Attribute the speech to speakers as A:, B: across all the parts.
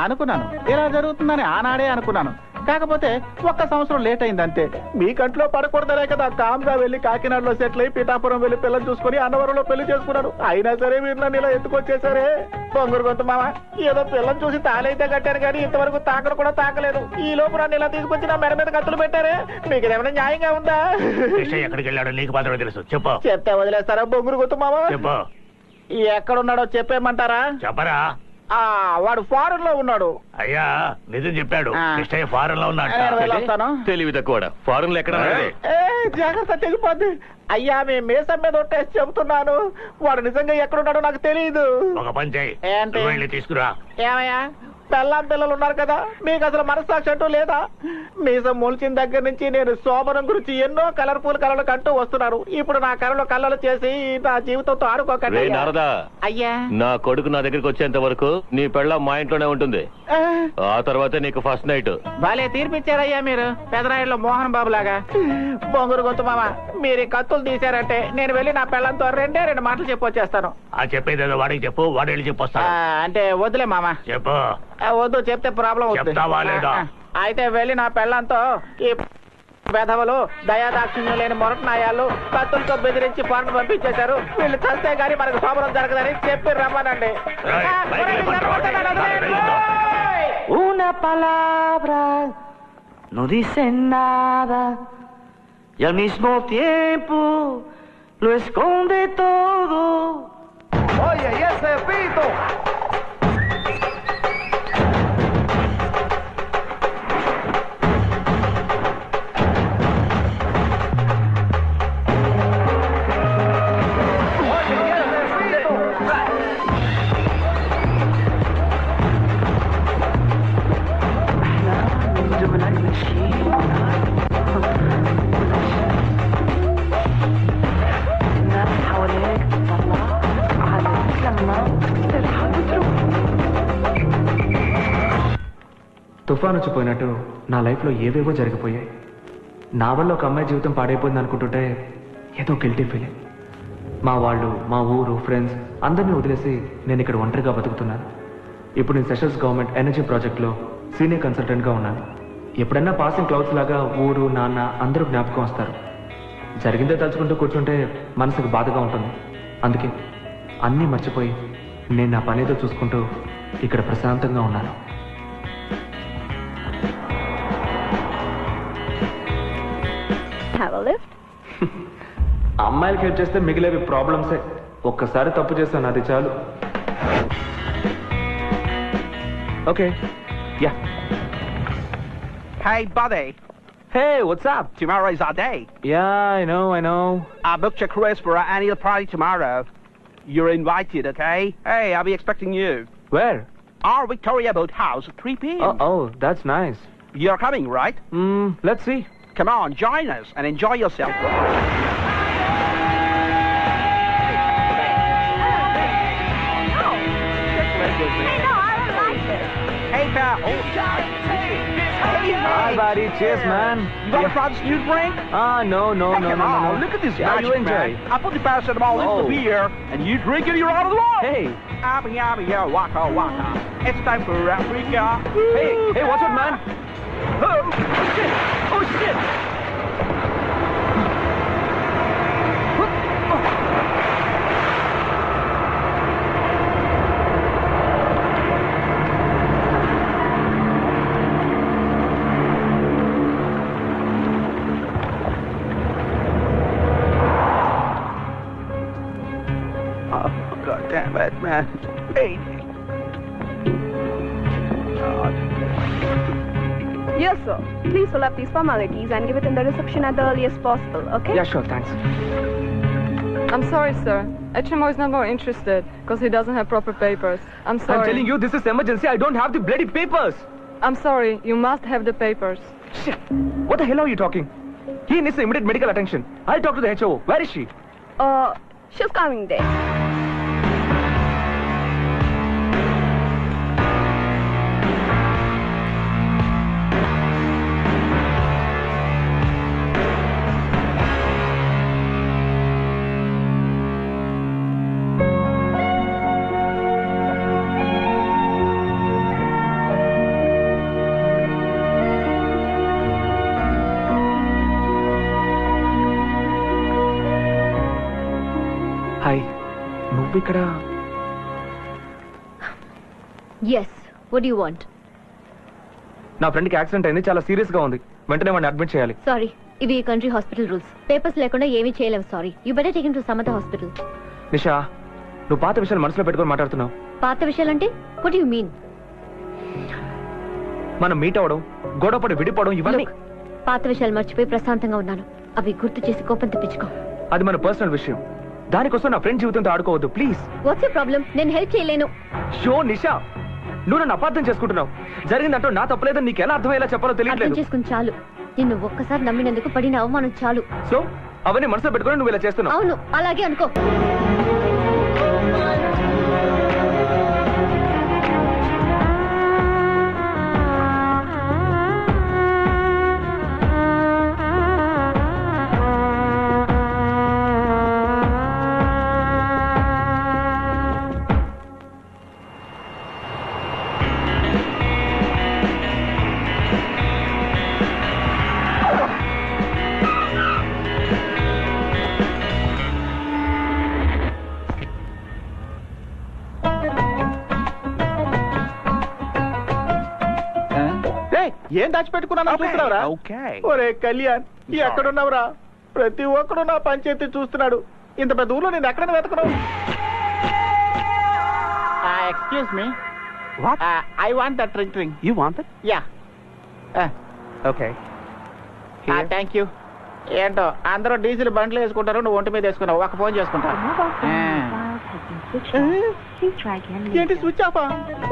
A: అనుకున్నాను ఇలా జరుగుతుందని ఆనాడే అనుకున్నాను. కాకపోతే ఒక్క సంవత్సరం లేట్ అయింది అంతే. మీ కంట్లో పడకూడదనే కదా కామ్గా వెళ్ళి కాకినాడలో సెటిల్ అయి పిఠాపురం వెళ్ళి పిల్లలు చూసుకుని అన్నవరంలో పెళ్లి చేసుకున్నాను. అయినా సరే మీరు నన్ను ఇలా ఎత్తుకొచ్చేసరే. బొంగురు గొంతు మామ, ఏదో పిల్లలు చూసి తాళైతే కట్టారు కానీ ఇంతవరకు తాకడం కూడా తాకలేదు. ఈ లోపు నన్ను ఇలా తీసుకొచ్చి నా మెడ మీద కత్తులు పెట్టారే. మీకు ఏమైనా న్యాయంగా ఉందా?
B: ఎక్కడికి వెళ్ళాడో నీకు మాత్రమే తెలుసు. చెప్పు.
A: చెప్తే వదిలేస్తారా బొంగురు గొంతు మామ?
B: చెప్పు.
A: ఎక్కడున్నాడో చెప్పేయమంటారా?
B: చెప్పరా.
A: వాడు ఫారెన్ లో ఉన్నాడు.
B: అయ్యా నిజం చెప్పాడు. కృష్ణయ్య ఫారెన్ లో ఉన్నాడు.
C: తెలివి తక్కువ. ఫారెన్ లో ఎక్కడ?
A: జాగ్రత్త తెగిపోద్ది. అయ్యా మీ మీసం మీద ఒట్టేసి చెబుతున్నాను. వాడు నిజంగా ఎక్కడున్నాడో నాకు తెలియదు.
B: ఒక పని చేయి, తీసుకురా.
A: ఏమయ్యా పెళ్ళాం పిల్లలు ఉన్నారు కదా, మీకు అసలు మనస్సాక్షి అంటూ లేదా? మీసం మొలిచిన దగ్గర నుంచి నేను శోభనం గురించి ఎన్నో కలర్ఫుల్ కళలు కంటూ వస్తున్నారు. ఇప్పుడు నా కళలు కళ్ళలు చేసి నా జీవితంతో ఆడుకోకండి. అయ్యా
C: నా కొడుకు నా దగ్గరికి వచ్చేంత వరకు నీ పెళ్ళ మా ఇంట్లోనే ఉంటుంది. ఆ తర్వాత నీకు ఫస్ట్ నైట్.
A: భలే తీర్పిచ్చారయ్యా మీరు, పెదరాయుడులో మోహన్ బాబు లాగా. బొంగురు గొంతు మామ, మీరు ఈ కత్తులు తీశారంటే నేను వెళ్ళి నా పెళ్ళంతో రెండు మాటలు చెప్పొచ్చేస్తాను.
B: చెప్పేదేదో వాడికి చెప్పు, వాడు వెళ్ళి చెప్పొస్తా.
A: అంటే వద్దులే మామ.
B: చెప్పు.
A: వద్దు, చెప్తే ప్రాబ్లం అవుతుంది. అయితే వెళ్ళి నా పెళ్ళంతో ఈ వెధవలు దయాదాక్షిణ్యం లేని మొరటనాయాలు కత్తులతో బెదిరించి పనులు పంపించేశారు. వీళ్ళు చస్తే గానీ మనకు శోభనం జరగదని చెప్పి రమ్మనండి.
D: Una palabra no dice nada y al mismo tiempo lo esconde todo.
A: Oye, ¿y ese pito?
E: తుఫాను వచ్చిపోయినట్టు నా లైఫ్లో ఏవేవో జరిగిపోయాయి. నా వల్ల ఒక అమ్మాయి జీవితం పాడైపోయింది అనుకుంటుంటే ఏదో గిల్టీ ఫీలింగ్. మా వాళ్ళు, మా ఊరు, ఫ్రెండ్స్ అందరినీ వదిలేసి నేను ఇక్కడ ఒంటరిగా బతుకుతున్నాను. ఇప్పుడు నేను సెషల్స్ గవర్నమెంట్ ఎనర్జీ ప్రాజెక్ట్లో సీనియర్ కన్సల్టెంట్గా ఉన్నాను. ఎప్పుడన్నా పాసింగ్ క్లౌడ్స్ లాగా ఊరు, నాన్న అందరూ జ్ఞాపకం వస్తారు. జరిగిందే తలుచుకుంటూ కూర్చుంటే మనసుకు బాధగా ఉంటుంది. అందుకే అన్నీ మర్చిపోయి నేను నా పనేదో చూసుకుంటూ ఇక్కడ ప్రశాంతంగా ఉన్నాను. అమ్మాయిలకి హెల్ప్ చేస్తే మిగిలేవి ప్రాబ్లమ్సే. ఒక్కసారి తప్పు చేశాను, అది చాలు. Okay, yeah.
F: Hey, buddy.
E: Hey, what's up?
F: Tomorrow's our day.
E: Yeah, I know.
F: I booked your Chris for our annual party tomorrow. You're invited, okay? Hey, I'll be expecting you.
E: Where?
F: Our Victoria Boat House at 3 p.m.
E: Oh, that's nice.
F: You're coming, right?
E: Let's see.
F: Come on, join us and enjoy yourself. Hey, pal.
E: Hi, buddy. Cheers, man.
F: You got a private new drink?
E: No.
F: Come on, look at this magic,
E: you enjoy.
F: man. I put the paracetamol into the beer, and you drink it, you're out of the law.
E: Hey.
F: Abba, waka, waka. It's time for Africa.
E: Hey, what's up, man? Oh, shit.
F: God damn it, man. Hey. God.
G: Yes, sir. Please fill up these formalities and give it in the reception at the earliest possible, okay?
E: Yeah, sure, thanks.
H: I'm sorry, sir. HMO is not more interested because he doesn't have proper papers. I'm sorry.
E: I'm telling you, this is emergency. I don't have the bloody papers.
H: I'm sorry. You must have the papers.
E: Shit. What the hell are you talking? He needs immediate medical attention. I'll talk to the HO. Where is she?
G: She's coming there.
E: Hi, నువ్వు ఇక్కడ?
I: Yes. What do you want?
E: నా ఫ్రెండ్కి accident అయింది, చాలా serious గా ఉంది. వెంటనే వాడిని అడ్మిట్ చేయాలి.
I: Sorry. ఇవి కంట్రీ హాస్పిటల్ రూల్స్. పేపర్స్ లేకుండా ఏమీ చేయలేము. Sorry. You better take him to some other hospital.
E: Nisha, నువ్వు పాత విషయాలు మనసులో పెట్టుకొని మాట్లాడుతున్నావు.
I: పాత విషయాలంటే what do you mean?
E: మనం మీట్ అవ్వడం, గొడవపడి విడిపోవడం, ఇవన్నీ
I: Look, పాత విషయాలు మర్చిపోయి ప్రశాంతంగా ఉన్నాను. అవి గుర్తు చేసి కోపం తెప్పించుకో.
E: అది మన పర్సనల్ విషయం. దానికోసం నా ఫ్రెండ్ జీవితంతో ఆడుకోవద్దు ప్లీజ్.
I: What's your problem? నేను హెల్ప్ చేయలేను.
E: షో నిషా, నువ్వు నన్ను అపార్థం చేసుకుంటున్నావు. జరిగిందంటూ నా తప్పలేదని నీకు ఎలా అర్థమయ్యేలా చెప్పాలో
I: అర్థం
E: తెలియట్లేదు.
I: చేసుకుని చాలు. నిన్ను ఒక్కసారి నమ్మినందుకు పడిన అవమానం చాలు.
E: సో అవన్నీ మనసులో పెట్టుకొని నువ్వు ఇలా చేస్తున్నావు.
I: అవును, అలాగే అనుకో.
A: ఏం దాచిపెట్టుకున్నా చూస్తున్నావురా? ఒరే కళ్యాణ్, ఎక్కడున్నావురా? ప్రతి ఒక్కడు నా పంచాయతీ చూస్తున్నాడు. ఇంత పెద్ద ఊర్లో నేను ఎక్కడ వెతకను? Excuse me, I want that drink.
F: You want it?
A: Yeah.
F: Okay.
A: Thank you. ఏంటో అందరూ డీజిల్ బండ్లు వేసుకుంటారు, నువ్వు ఒంటి మీద వేసుకున్నావు. ఒక ఫోన్ చేసుకుంటా. ఏంటి స్విచ్ ఆఫా?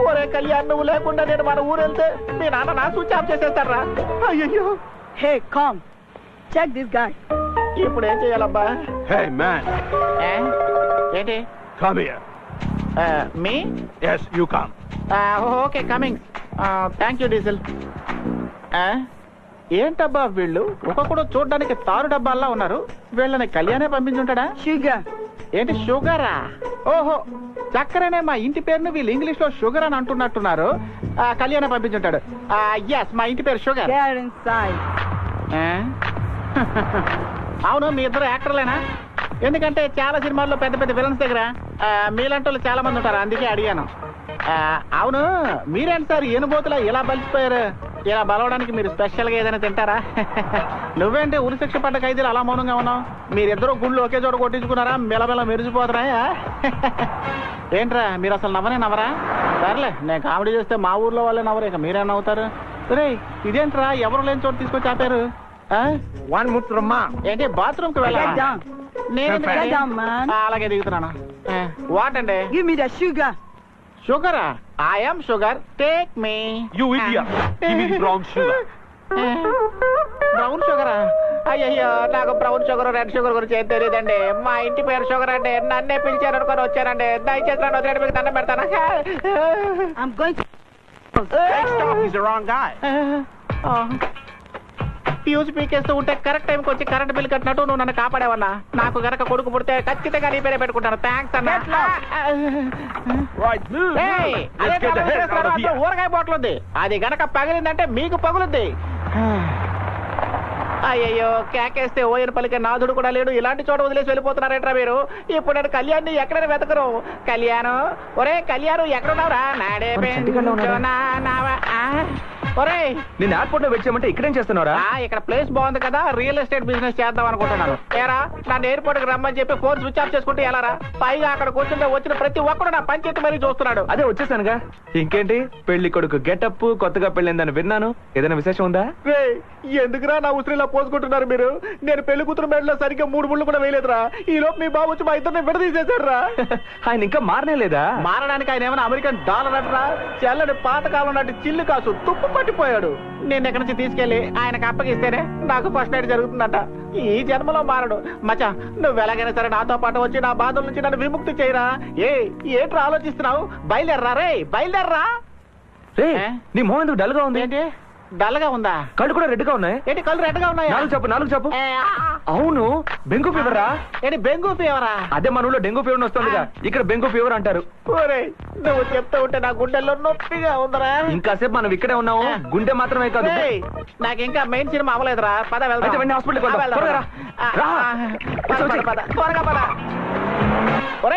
A: ఒరే కళ్యాణ్, నువ్వు లేకుండా నేను మన ఊరు వెళ్తే మీ నాన్న నా స్విచ్ ఆఫ్ చేసేస్తారా? అయ్యో.
G: Hey, come. Check this guy.
A: ఇప్పుడు ఏం చేయాలబ్బా?
B: Hey man,
A: ఏంటి?
B: come here.
A: Me?
B: Yes, you come.
A: Okay, coming. Thank you diesel. ఏంటబ్బా వీళ్ళు ఒక్కొక్కడు చూడడానికి తారు డబ్బాల్లా ఉన్నారు. వీళ్ళని కళ్యాణే పంపించుంటాడా?
G: Sugar.
A: ఏంటి షుగరా? ఓహో, చక్కరనే మా ఇంటి పేరును వీళ్ళు ఇంగ్లీష్ లో షుగర్ అని అంటున్నట్టున్నారు. కళ్యాణ పంపించుంటాడు. ఎస్, మా ఇంటి పేరు షుగర్.
G: Get inside.
A: అవును, మీ ఇద్దరు యాక్టర్లేనా? ఎందుకంటే చాలా సినిమాల్లో పెద్ద పెద్ద విలన్స్ దగ్గర మీలాంటి వాళ్ళు చాలా మంది ఉంటారు, అందుకే అడిగాను. అవును, మీరేంటి సార్ ఎనుబోతులా ఇలా బలిసిపోయారు? ఇలా బలవడానికి మీరు స్పెషల్ గా ఏదైనా తింటారా? నువ్వేంటి ఉరి శిక్ష పడ్డ ఖైదీలు అలా మౌనంగా ఉన్నావు? మీరిద్దరు గుళ్ళు ఒకే చోట కొట్టించుకున్నారా? మెలమెల మెరిసిపోతున్నాయా? ఏంట్రా మీరు అసలు నవ్వరా? సర్లే, నేను కామెడీ చేస్తే మా ఊర్లో వాళ్ళే నవ్వరు, ఇక మీరే నవ్వుతారు. రే, ఇదేంట్రా ఎవరు లేని చోట తీసుకొచ్చి ఆపారు? ఏంటి బాత్రూమ్ కి వెళ్ళా? నేను అలాగే దిగుతున్నాను. వాట్ అండి?
G: Give me the sugar.
A: షుగరా? I'm sugar, take me.
B: You idiot. Give me the brown sugar.
A: Brown షుగరా? అయ్యయ్యో, నాకు బ్రౌన్ షుగర్ రెడ్ షుగర్ గురించి ఏం తెలియదండి. మా ఇంటి పేరు షుగర్ అండి. నన్నే పిలిచారు అనుకొని వచ్చానండి. దయచేసి నన్ను వదిలేడు, మీకు దండం పెడతాను.
G: I'm going to...
F: Hey, stop. He's the wrong guy.
A: Fuse పీకేస్తూ ఉంటే కరెక్ట్ టైంకి వచ్చి కరెంట్ బిల్ కట్టినట్టు నువ్వు నన్ను కాపాడేవన్నా. నాకు గనక కొడుకు పుడితే ఖచ్చితంగా నీ పేరే పెట్టుకుంటాను. థ్యాంక్స్ అన్న.
F: Right, move.
B: Let's get the heck out of here.
A: ఊరగాయ బాటిల్ ఉంది, అది గనక పగిలిందంటే మీకు పగులుద్ది. అయ్యయ్యో, కేకేస్తే ఓయన పలికే నాథుడు కూడా లేడు. ఇలాంటి చోట వదిలేసి వెళ్ళిపోతున్నారేంట్రా మీరు? ఇప్పుడు నేను కళ్యాణ్ని ఎక్కడైనా వెతకరు. కళ్యాణ్, ఒరే కళ్యాణ్, ఎక్కడున్నావురా? నాడే ఒరే,
E: నేను ఎయిర్పోర్ట్ లో వెయిట్ చేయమంటే ఇక్కడేం చేస్తున్నారా?
A: ఇక్కడ ప్లేస్ బాగుంది కదా, రియల్ ఎస్టేట్ బిజినెస్ చేద్దాం అనుకుంటున్నాను. ఏరా, నన్ను ఎయిర్పోర్ట్ కి రమ్మని చెప్పి ఫోన్ స్విచ్ ఆఫ్ చేసుకుంటే ఎలారా? పైగా అక్కడ కూర్చుంటే వచ్చిన ప్రతి ఒక్కడు నా పంచాయతీ మరీ చూస్తున్నాడు.
E: అదే వచ్చేసానుగా. ఇంకేంటి, పెళ్లి కొడుకు గెటప్, కొత్తగా పెళ్ళిందని విన్నాను. ఏదైనా విశేషం ఉందా?
A: ఎందుకురా నా ఉసిరిలా పోసుకుంటున్నారు మీరు? నేను పెళ్లి కూతురు మెడలో సరిగ్గా 3 ముళ్ళు కూడా వేయలేదురా. ఈ లోపు మీ బాబు వచ్చి మా ఇద్దరిని విడదీసేశారా?
E: ఆయన ఇంకా మారనే లేదా?
A: మారడానికి ఆయన ఏమైనా అమెరికన్ డాలర్ అంటారా? చెల్లడి పాతకాలం నాటి చిల్లు కాసు తుప్పు పట్టిపోయాడు. నేను ఎక్కడి నుంచి తీసుకెళ్లి ఆయనకు అప్పగిస్తేనే నాకు ఫస్ట్ నైట్ జరుగుతుందట. ఈ జన్మలో మారడు. మచా, నువ్వు ఎలాగైనా సరే నాతో పాటు వచ్చి నా బాధల నుంచి నన్ను విముక్తి చేయరా. ఏంట్రా ఆలోచిస్తున్నావు? బయలుదేరరా రే, బయలుదేరరా.
E: నీ మొహం ఎందుకు డల్ గా ఉంది?
A: ఏంటి డల్ గా ఉందా?
E: కళ్ళు కూడా రెడ్ గా ఉన్నాయి.
A: ఏంటి కళ్ళు రెడ్ గా ఉన్నాయా?
E: 4 చెప్పు. అవును, బెంగు ఫీవర్ రా.
A: ఏంటి బెంగు ఫీవరా?
E: అదే మన ఊళ్ళో డెంగు ఫీవర్ వస్తుందిగా, ఇక్కడ బెంగు ఫీవర్ అంటారు.
A: నువ్వు చెప్తా ఉంటే నా గుండెల్లో నొప్పిగా ఉందరా.
E: ఇంకాసేపు మనం ఇక్కడే ఉన్నాము, గుండె మాత్రమే కాదు.
A: నాకు ఇంకా మెయిన్ సినిమా అవ్వలేదురా. పద వెళ్దాం.
E: హాస్పిటల్ త్వరగా.
A: త్వరగా పద.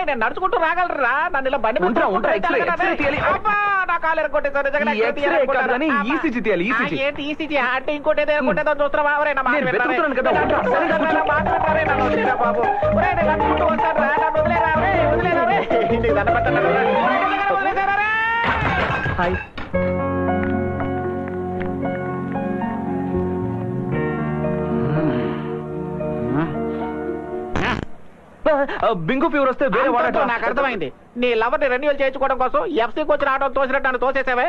A: నేను నడుచుకుంటూ రాగలరా? నన్ను ఇలా బండి మీద
E: ఉంటా,
A: తోసుకుంటూ
E: X-ray తీయాలి.
A: అబ్బా, నా కాలు ఎరగొట్టేశారు. నిజంగా
E: ఈ X-ray కాదు కానీ ECG తీయాలి, ECG.
A: ఏంటి ECG అంటే ఇంకోటి ఏదో ఎరగొట్టేదో చూస్తున్నావా? ఎవరైనా మాట
E: నేను
A: వినరా?
E: వెతుకుతున్నాను కదా, ఉంటా. సరే, కూర్చో.
A: మాట వినరా? నన్ను వదిలేరా బాబు. ఒరేయ్, నేను నడుచుకుంటూ వస్తాను రా. నన్ను వదిలేరా రే, వదిలేరా రే. నీకు దండం పెడతాను రా. వదిలేరా రే.
E: హాయ్. బింగు ఫీవర్ వస్తే వేరే
A: అంతటితో
E: వాడటం
A: నాకు అర్థమైంది. నీ లవర్ ని రెన్యువల్ చేయించుకోవడం కోసం ఎఫ్సీకి వచ్చిన ఆటో తోసినట్టు నన్ను తోసేసావే.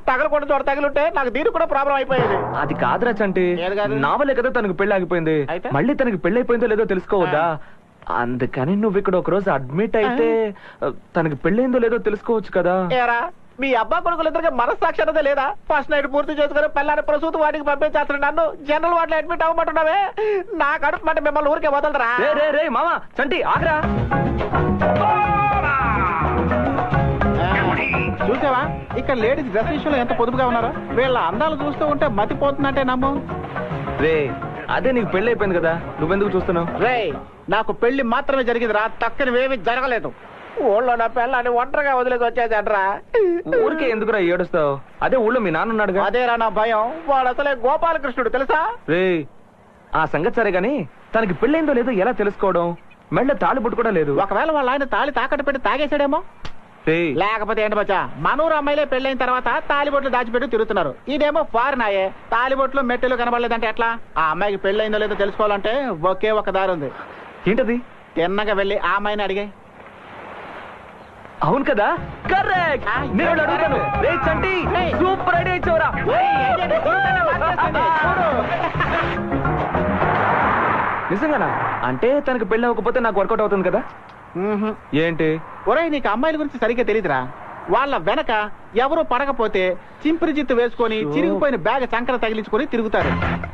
A: తగలకుండా చోట తగిలింటే నాకు దీనికి కూడా ప్రాబ్లం అయిపోయేది.
E: అది కాదురా చంటి,
A: ఏది కాదు?
E: నా వల్లే కదా తనకు పెళ్లి ఆగిపోయింది.
A: అయితే?
E: మళ్ళీ తనకి పెళ్లి అయిపోయిందో లేదో తెలుసుకోవద్దా? అందుకని నువ్వు ఇక్కడ ఒక రోజు అడ్మిట్ అయితే తనకి పెళ్ళైందో లేదో తెలుసుకోవచ్చు కదా.
A: ఏరా, మీ అబ్బా కొడుకులు ఇద్దరికి మనస్సాక్షి అన్నదే లేదా? ఫస్ట్ నైట్ పూర్తి చేసుకుని పిల్లని ప్రసూతి వాటికి పంపించేస్తాను. నన్ను జనరల్ వాటిలో అడ్మిట్ అవ్వమంటున్నావే. నా కడుపు మాట మిమ్మల్ని ఊరికే వదలరా.
E: రే రే రే మామా చంటి ఆగ్రా.
A: చూసావా ఇక్కడ లేడీస్ డ్రెస్ విషయంలో ఎంత పొదుపుగా ఉన్నారో? వీళ్ళ అందాలు చూస్తూ ఉంటే మతిపోతుందంటే నమ్ము.
E: రే అదే నీకు పెళ్లి అయిపోయింది కదా, నువ్వెందుకు చూస్తున్నావు?
A: రే, నాకు పెళ్లి మాత్రమే జరిగింది రా, తక్కనివేమీ జరగలేదు. ఊళ్ళో నా పిల్లని ఒంటరిగా వదిలేసి వచ్చేసాడ్రా.
E: ఊరికే ఎందుకురా ఏడుస్తావు? అదే ఊళ్ళో మీ నాన్న ఉన్నాడుగా.
A: అదేరా నా భయం. వాడు అసలే గోపాలకృష్ణుడు తెలుసా?
E: రే ఆ సంగతి సరే గాని తనకి పెళ్ళైందో లేదో ఎలా తెలుసుకోవడం? మెళ్ళ తాళిబొట్టు కూడా లేదు.
A: ఒకవేళ వాళ్ళ ఆయన తాళి తాకట్టు పెట్టి తాగేసాడేమో. లేకపోతే ఏంటి బచ్చా, మనూరు అమ్మాయిలే పెళ్ళైన తర్వాత తాలిబొట్లు దాచిపెట్టి తిరుగుతున్నారు. ఇదేమో ఫారిన్ అయ్యే, తాలిబొట్లు మెట్టెలు కనబడలేదంటే ఎట్లా? ఆ అమ్మాయికి పెళ్ళైందో లేదో తెలుసుకోవాలంటే ఒకే ఒక దారి ఉంది.
E: ఏంటది?
A: తిన్నగా వెళ్ళి ఆ అమ్మాయిని అడిగాయి.
E: అవును కదా, కరెక్ట్. నేను అడుగుతాను. రే చంటి, సూపర్ ఐడియా ఇచ్చావురా. నిజంగానా? అంటే తనకు పెళ్ళి అవ్వకపోతే నాకు వర్కౌట్ అవుతుంది కదా? ఏంటి?
A: ఒరేయ్, నీకు అమ్మాయిల గురించి సరిగ్గా తెలీదురా. వాళ్ళ వెనక ఎవరు పడకపోతే చింపిరి జిత్తు వేసుకొని చిరిగిపోయిన బ్యాగ్ చంకర తగిలించుకొని తిరుగుతారు.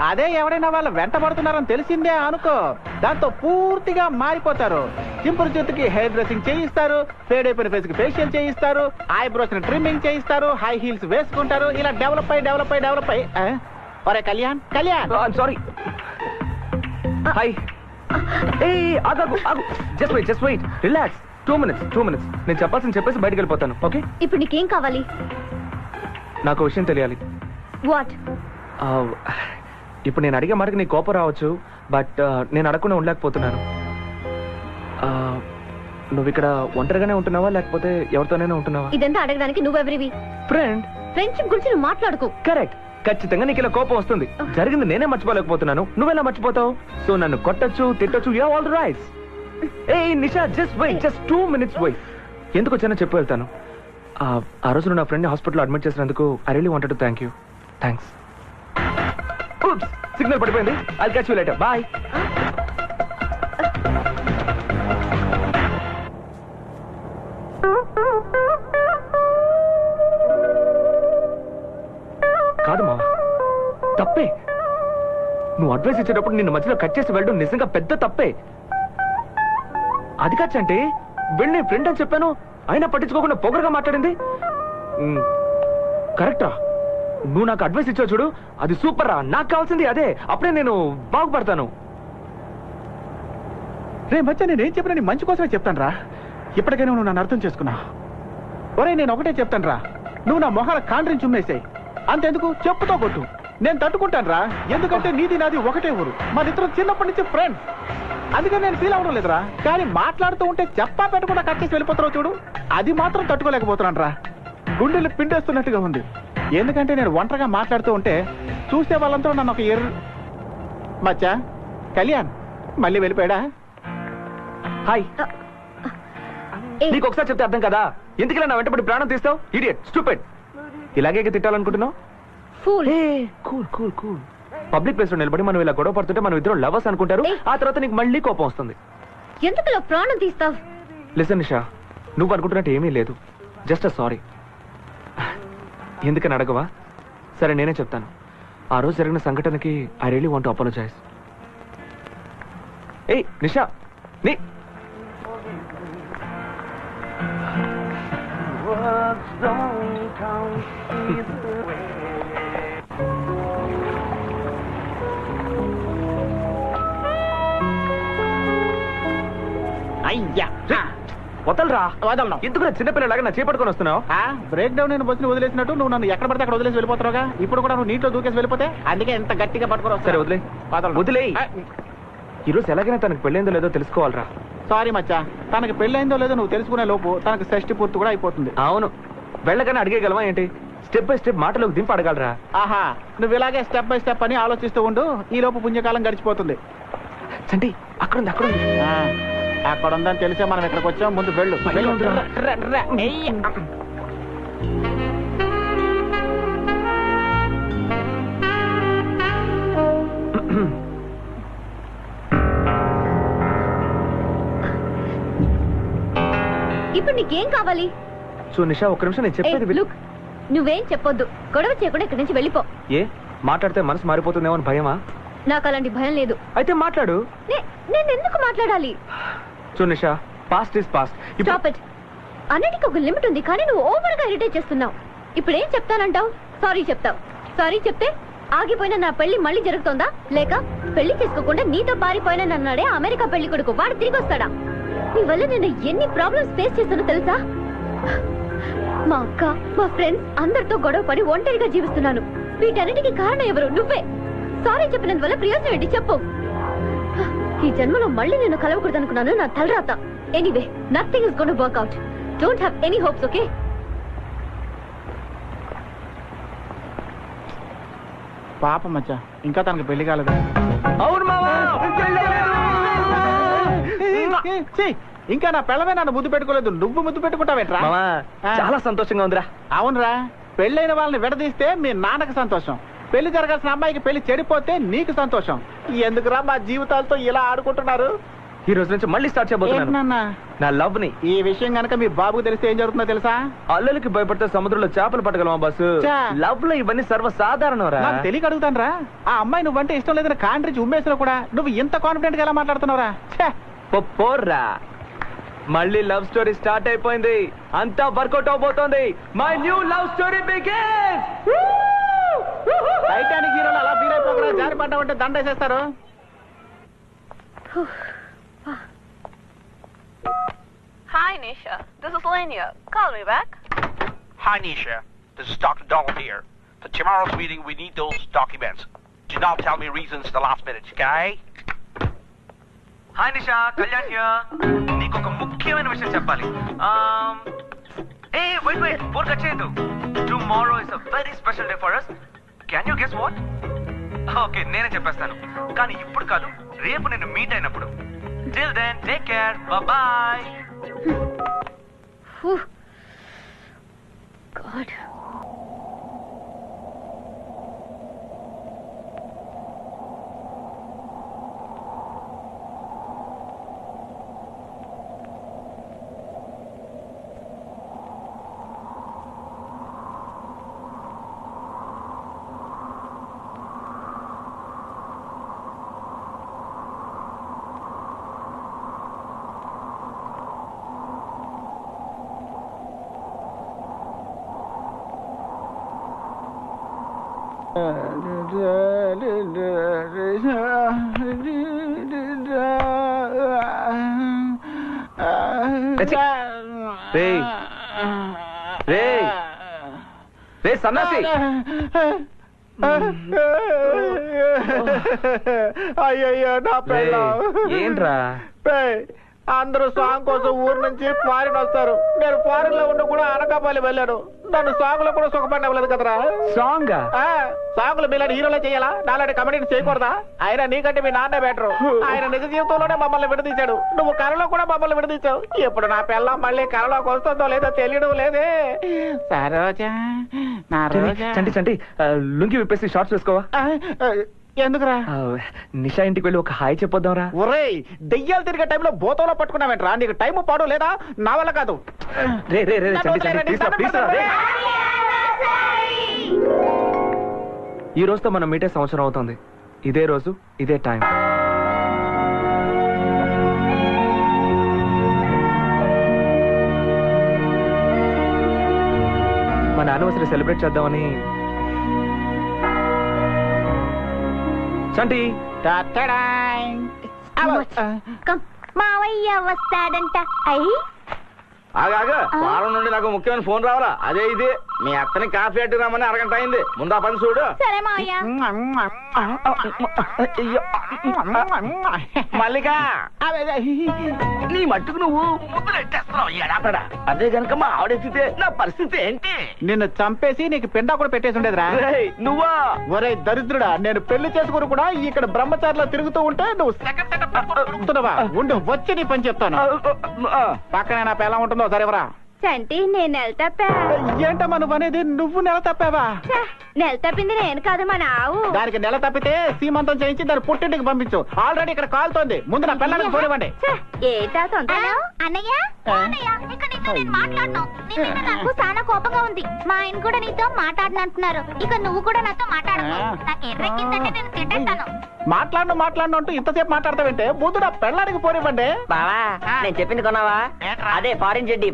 A: అదే ఎవరైనా వాళ్ళ వెంట పడుతున్నారని తెలిసిందే అనుకో, దాంతో పూర్తిగా మారిపోతారు. చింపిరి జిత్తుకి హెయిర్ డ్రెస్సింగ్ చేయిస్తారు, ఫేడ్ అయిపోయిన ఫేస్ కి ఫేషియల్ చేయిస్తారు, ఐబ్రోస్ ని ట్రిమ్మింగ్ చేయిస్తారు, హై హీల్స్ వేసుకుంటారు. ఇలా డెవలప్ అయి ఒరే Kalyan,
E: sorry. Hi. Just wait relax. 2 minutes. నేను చెప్పాల్సింది చెప్పేసి బయటకు వెళ్ళిపోతాను. ఓకే?
I: ఇప్పుడు నీకేం కావాలి?
E: నాకు విషయం తెలియాలి.
I: వాట్?
E: ఇప్పుడు నేను అడిగే మాటకి నీ కోపం రావచ్చు, బట్ నేను అడగకుండా ఉండలేకపోతున్నాను. నువ్వు ఇక్కడ ఒంటరిగానే ఉంటున్నావా లేకపోతే ఎవరితోనైనా ఉంటున్నావా?
I: ఇదంతా అడగడానికి నువ్వెవరివి? ఫ్రెండ్షిప్ గురించి నువ్వు మాట్లాడుకో.
E: కరెక్ట్. ఖచ్చితంగా నీకు ఇలా కోపం వస్తుంది. జరిగింది నేనే మర్చిపోలేకపోతున్నాను, నువ్వెలా మర్చిపోతావు? సో నన్ను కొట్టచ్చు, తిట్టచ్చు, you have all the rights. Nisha, just wait, just 2 minutes wait. ఎందుకు వచ్చానో చెప్పి వెళ్తాను. ఆ రోజు నా ఫ్రెండ్ హాస్పిటల్ అడ్మిట్ చేసినందుకు I really wanted to thank you. Thanks. Signal పడిపోయింది. I'll catch you later. Bye. కాదు మావా, తప్పే. నువ్వు అడ్వైస్ ఇచ్చేటప్పుడు నిన్ను మధ్యలో కట్ చేసి వెళ్ళడం నిజంగా పెద్ద తప్పే. అది కాచంటే వెళ్ళి నీ ఫ్రెండ్ అని చెప్పాను, అయినా పట్టించుకోకుండా పొగరుగా మాట్లాడింది. కరెక్టరా? నువ్వు నాకు అడ్వైస్ ఇచ్చావు చూడు, అది సూపర్ రా. నాకు కావాల్సింది అదే. అప్పుడే నేను బాగుపడతాను.
A: రే మధ్య నేనేం చెప్పినా నీ మంచి కోసమే చెప్తాను రా. ఇప్పటికైనా నువ్వు నన్ను అర్థం చేసుకున్నా. ఒరే, నేను ఒకటే చెప్తాను రా, నువ్వు నా మొహాల కాండ్రిని చుమ్మేసాయి. అంతెందుకు, చెప్పుతో కొట్టు, నేను తట్టుకుంటాను రా. ఎందుకంటే నీది నాది ఒకటే ఊరు, మన ఇద్దరు చిన్నప్పటి నుంచి ఫ్రెండ్స్. అందుకని నేను ఫీల్ అవ్వడం లేదురా. కానీ మాట్లాడుతూ ఉంటే చెప్పా పెట్టకుండా కట్ చేసి వెళ్ళిపోతావు చూడు, అది మాత్రం తట్టుకోలేకపోతున్నాను రా. గుండెలు పిండేస్తున్నట్టుగా ఉంది. ఎందుకంటే నేను ఒంటరిగా మాట్లాడుతూ ఉంటే చూసే వాళ్ళంతా నన్ను ఒక మచ్చా కళ్యాణ్ మళ్ళీ వెళ్ళిపోయాడా?
E: హాయ్. నీకు ఒకసారి చెప్తే అర్థం కదా, ఎందుకు నా వెంటబడి ప్రాణం తీస్తావు? Idiot, stupid. ఇలాగే తిట్టాలనుకుంటున్నావు? కూల్. పబ్లిక్ ప్లేస్ లో నిలబడి మనం ఇలా గొడవ పడుతుంటే మనం ఇద్దరు లవర్స్ అనుకుంటారు. ఆ తర్వాత నీకు మళ్ళీ కోపం వస్తుంది.
I: ఎందుకు ప్రాణం తీస్తావు?
E: లిసన్ నిషా, నువ్వు అనుకుంటున్నట్టు ఏమీ లేదు. Just sorry. ఎందుకని అడగవా? సరే నేనే చెప్తాను. ఆ రోజు జరిగిన సంఘటనకి I really want to apologise. ఏయ్ నిషా, నీ
A: అయ్యా
E: వదలరా.
A: వదలను.
E: ఎందుకు చిన్నపిల్లలాగా నా చేపట్టుకొని వస్తున్నావు?
A: బ్రేక్ డౌన్ నేను బస్సుని వదిలేసినట్టు నువ్వు నన్ను ఎక్కడ పడితే అక్కడ వదిలేసి వెళ్ళిపోతావుగా. ఇప్పుడు కూడా నువ్వు నీటిలో దూకేసి వెళ్ళిపోతే అందుకే ఎంత గట్టిగా పట్టుకొని వస్తా.
E: సరే వదిలే. వదిలే. ఈరోజు ఎలాగైనా తనకు పెళ్ళైందో లేదో తెలుసుకోవాలరా.
A: సారీ మచ్చా, తనకి పెళ్ళైందో లేదో నువ్వు తెలుసుకునే లోపు తనకు షష్టి పూర్తి కూడా అయిపోతుంది.
E: అవును, వెళ్ళగానే అడిగేయగలవా ఏంటి? స్టెప్ బై స్టెప్ మాటలోకి దింపి అడగలరా.
A: ఆహా, నువ్వు ఇలాగే స్టెప్ బై స్టెప్ అని ఆలోచిస్తూ ఉండు. ఈ లోపు పుణ్యకాలం గడిచిపోతుంది.
E: చంటి అక్కడుంది అక్కడుంది.
A: అక్కడ ఉందని తెలిసే మనం ఇక్కడికి వచ్చాం. ముందు వెళ్ళు.
I: ఇప్పుడు నీకేం కావాలి?
E: చూ నిషా, ఒక్క నిమిషం నేను చెప్పేది విను.
I: నువ్వేం చెప్పొద్దు. గొడవ చేయకుండా ఇక్కడి నుంచి వెళ్ళిపో.
E: ఏ మాట్లాడితే మనసు మారిపోతుందేమో అని భయమా?
I: నాకు అలాంటి భయం లేదు.
E: అయితే మాట్లాడు.
I: నేను ఎందుకు మాట్లాడాలి?
E: చూ Nisha, past is past.
I: Stop it. అన్నిటికీ ఒక లిమిట్ ఉంది, కానీ నువ్వు ఓవర్ గా ఇరిటేట్ చేస్తున్నావు. ఇప్పుడు ఏం చెప్తానంటావు? సారీ చెప్తావు. సారీ చెప్తే ఆగిపోయిన నా పెళ్లి మళ్ళీ జరుగుతుందా? లేక పెళ్లి చేసుకోకుండా నీతో పారిపోయిన నన్నాడే అమెరికా పెళ్లి కొడుకు వాడు తిరిగి వస్తాడా? నీ వల్ల నేను ఎన్ని ప్రాబ్లమ్స్ ఫేస్ చేస్తానో తెలుసా? మా అక్క, మా ఫ్రెండ్స్ అందరితో గొడవ పడి ఒంటరిగా జీవిస్తున్నాను. వీటన్నిటికీ కారణం ఎవరు? నువ్వే. సారీ చెప్పినందువల్ల ప్రయోజనం ఏంటి చెప్పు. ఈ జన్మలో మళ్ళీ నేను కలవకూడదు అనుకున్నాను. నా తలరాత. Anyway, nothing is gonna work out. Don't have any hopes, okay?
A: పాప మచ్చా, ఇంకా తనకు పెళ్లి కాలేదు.
E: అవును మావా,
A: ఇంకా నా పిల్లమే నన్ను ముద్దు పెట్టుకోలేదు. నువ్వు ముద్దు పెట్టుకుంటావేట్రా?
E: చాలా సంతోషంగా ఉందిరా.
A: అవునరా, పెళ్ళైన వాళ్ళని విడదీస్తే మీ నాన్నకు సంతోషం. పెళ్లి జరగాల్సిన అమ్మాయికి పెళ్లి చెడిపోతే నీకు సంతోషం. ఎందుకురా మా జీవితాలతో ఇలా ఆడుకుంటున్నారు?
E: ఈ రోజు నుంచి మళ్ళీ స్టార్ట్ చేయబోతున్నాను నా లవ్ ని.
A: ఈ విషయం గనక మీ బాబుకు తెలిస్తే ఏం జరుగుతుందో తెలుసా?
E: అల్లలకి భయపడితే సముద్రంలో చేపలు పట్టగలమా బస్సు? లవ్ లో ఇవన్నీ సర్వసాధారణం రా.
A: నాకు తెలియక అడుగుతాను రా. ఆ అమ్మాయి నువ్వంటే ఇష్టం లేదని కాండ్రించి ఉమ్మేసినా కూడా నువ్వు ఇంత కాన్ఫిడెంట్ గా ఎలా మాట్లాడుతున్నావురా?
E: పోర్రా, మళ్ళీ లవ్ స్టోరీ స్టార్ట్ అయిపోయింది. అంతా వర్కౌట్ అవబోతోంది. My new love story begins.
A: Titanic హీరోలు అలా ఫీల్ అయిపోకుండా జారి పడ్డామంటే దండేసేస్తారు.
G: Hi, Nisha. This is Lenya. Call me back.
F: Hi, Nisha. This is Dr. Donald here. For tomorrow's meeting, we need those documents. Do not tell me reasons the last minute, okay?
E: Hi Nisha, Kalyan here. నీకు ఒక ముఖ్యమైన విషయం చెప్పాలి. Wait phone cut చేయొద్దు. Tomorrow is a very special day for us. Can you guess what? Okay, నేనే చెప్పేస్తాను. కానీ ఇప్పుడు కాదు, రేపు నేను మీట్ అయినప్పుడు. Till then take care. Bye.
I: God.
E: రే సన్నాసి,
A: అయ్యయ్యో నా పెళ్ళాం.
E: ఏంట్రా?
A: అందరూ సాంగ్ కోసం ఊరు నుంచి ఫారిన్ వస్తారు. నేను ఫారిన్ లో ఉండి కూడా అనకాపల్లి వెళ్ళాను. నన్ను సాంగ్ లో కూడా సుఖపడినవ్వలేదు కదరా.
E: సాంగ్
A: సాంగులు మీలాంటి హీరోలో చేయాలా? నాలాంటి కమెడీని చేయకూడదా? ఆయన నీకంటే మీ నాన్నే బెటరు. ఆయన నిజ జీవితంలోనే మమ్మల్ని విడదీశాడు. నువ్వు కళలో కూడా మమ్మల్ని విడదీశావు. ఇప్పుడు నా పిల్ల మళ్ళీ కళలోకి వస్తుందో లేదో తెలియడం లేదే. సరోజా, నా రోజా.
E: చంటి చంటి, లుంగి విప్పేసి షార్ట్స్ వేసుకోవా?
A: ఎందుకురా?
E: నిషా ఇంటికి వెళ్ళి ఒక హాయ్ చెప్పొద్దాంరా.
A: ఒరేయ్, దెయ్యాలు తిరిగే టైంలో బోతంలో పట్టుకున్నావేంట్రా? నీకు టైం పాడు లేదా? నా వల్ల కాదు.
E: రే రే రే చంటి చంటి, ప్లీజ్ రా. ఈ రోజుతో మనం మీటే సంవత్సరం అవుతుంది. ఇదే రోజు, ఇదే టైం. మన యానివర్సరీ సెలబ్రేట్ చేద్దామని. చంటి,
I: మావయ్య వస్తాడంట.
D: ఆగా వారం నుండి నాకు ముఖ్యమైన ఫోన్ రావాలా అదే ఇది మీ అత్తని కాఫీ అట్టి రమ్మని అరగంట అయింది ముందు ఆ పని చూడు
I: సరే మావయ్య.
D: మల్లిక నీ మట్టుకు నువ్వు అదే కనుక మా ఆవిడెత్తితే నా పరిస్థితి ఏంటి?
A: నిన్ను చంపేసి నీకు పిండా కూడా పెట్టేసి ఉండేదిరా.
D: నువ్వా?
A: ఒరే దరిద్రుడా, నేను పెళ్లి చేసుకుని కూడా ఇక్కడ బ్రహ్మచారిలో తిరుగుతూ ఉంటే నువ్వు తిరుగుతున్నావా? ఉండు, వచ్చి నీ పని చెప్తాను. పక్కనే నా పిల్ల ఉంటుందో సరేవరా.
I: చంటి నేను నెల తప్పా.
A: ఏంటమ్మా నువ్వు అనేది? నువ్వు నెల తప్పావా?
I: నెల తప్పింది నేను కాదు మా నావు.
A: దానికి నెల తప్పితే సీమంతం చేయించి దాన్ని పుట్టింటికి పంపించు. ఆల్రెడీ ఇక్కడ కాలుతోంది. ముందు నా పిల్లలకి పోనివ్వండి.
I: ఏటా తొందర? అన్నయ్య ఇక నీతో నేను మాట్లాడను. నాకు చాలా కోపంగా ఉంది. మా ఆయన కూడా నీతో మాట్లాడనంటున్నారు. ఇక నువ్వు కూడా నాతో మాట్లాడకు. నాకు ఎర్రెక్కిందంటే నేను తిట్టేస్తాను.
A: మాట్లాడను అంటూ ఇంతసేపు మాట్లాడతావంటే ముందు నా పిల్లడికి పోనివ్వండి.
D: బావా నేను చెప్పింది కొన్నావా? అదే ఫారిన్ జెడ్డి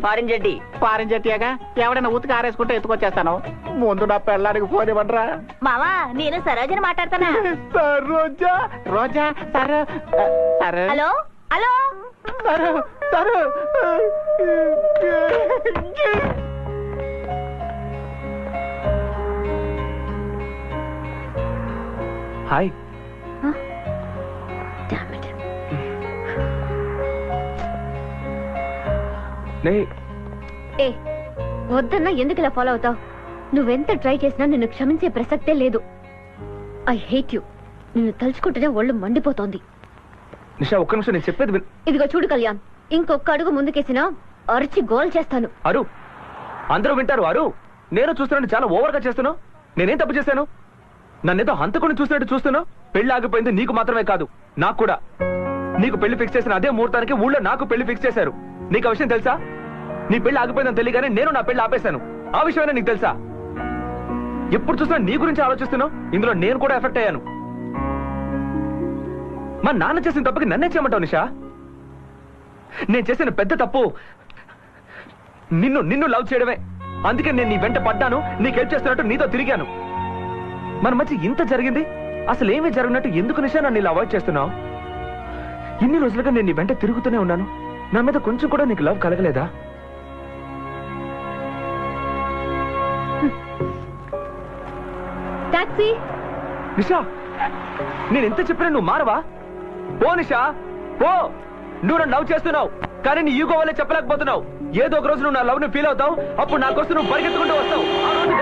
A: పారిన చెట్టియాగా ఎవడైనా ఉతికి ఆరేసుకుంటే ఎత్తుకొచ్చేస్తాను. ముందు నా పిల్లడికి పోనివ్వండిరా.
I: మావా నేను సరోజని మాట్లాడతానా?
A: రోజా సరే.
I: హలో హలో
A: సరే.
E: హాయ్.
I: ఏ వద్దన్నా ఎందుకు ఇలా ఫాలో అవుతావు? నువ్వెంత ట్రై చేసినా నిన్ను క్షమించే ప్రసక్తే లేదు. I hate you. నిన్ను తలుచుకుంటేనే ఒళ్ళు మండిపోతోంది.
E: నిషా ఒక్క నిమిషం, నేను చెప్పేది
I: ఇదిగో చూడు కళ్యాణ్, ఇంకొక అడుగు ముందుకేసినా అరిచి గోల్ చేస్తాను.
E: అరు అందరూ వింటారు. అరు నేను చూస్తున్నాను, చాలా ఓవర్ గా చేస్తున్నావు. నేనేం తప్పు చేశాను? నన్నేదో హంతకుని చూసినట్టు చూస్తున్నావు. పెళ్లి ఆగిపోయింది నీకు మాత్రమే కాదు, నాకు కూడా. నీకు పెళ్లి ఫిక్స్ చేసిన అదే ముహూర్తానికి ఊళ్ళో నాకు పెళ్లి ఫిక్స్ చేశారు. నీకు ఆ విషయం తెలుసా? నీ పెళ్లి ఆగిపోయిందని తెలియగానే నేను నా పెళ్లి ఆపేశాను. ఆ విషయమైనా నీకు తెలుసా? ఎప్పుడు చూసినా నీ గురించి ఆలోచిస్తున్నావు. ఇందులో నేను కూడా ఎఫెక్ట్ అయ్యాను. మా నాన్న చేసిన తప్పుకి నన్నే చేయమంటావు నిషా? నేను చేసిన పెద్ద తప్పు నిన్ను లవ్ చేయడమే. అందుకే నేను నీ వెంట పడ్డాను, నీకు హెల్ప్ చేస్తున్నట్టు నీతో తిరిగాను. మన మధ్య ఇంత జరిగింది, అసలు ఏమీ జరిగినట్టు ఎందుకు నిషా నన్ను ఇలా అవాయిడ్ చేస్తున్నావు? ఇన్ని రోజులుగా నేను నీ వెంట తిరుగుతూనే ఉన్నాను. నా మీద కొంచెం కూడా నీకు లవ్ కలగలేదా?
I: టాక్సీ.
E: నిషా నేను ఎంత చెప్పినా నువ్వు మారవా? పో నిషా పో. నువ్వు నన్ను లవ్ చేస్తున్నావు, కానీ నీ ఈగో వల్లే చెప్పలేకపోతున్నావు. ఏదో ఒక రోజు నువ్వు నా లవ్ ని ఫీల్ అవుతావు. అప్పుడు నా కోసం నువ్వు పరిగెత్తుకుంటూ వస్తావు. ఆ రోజు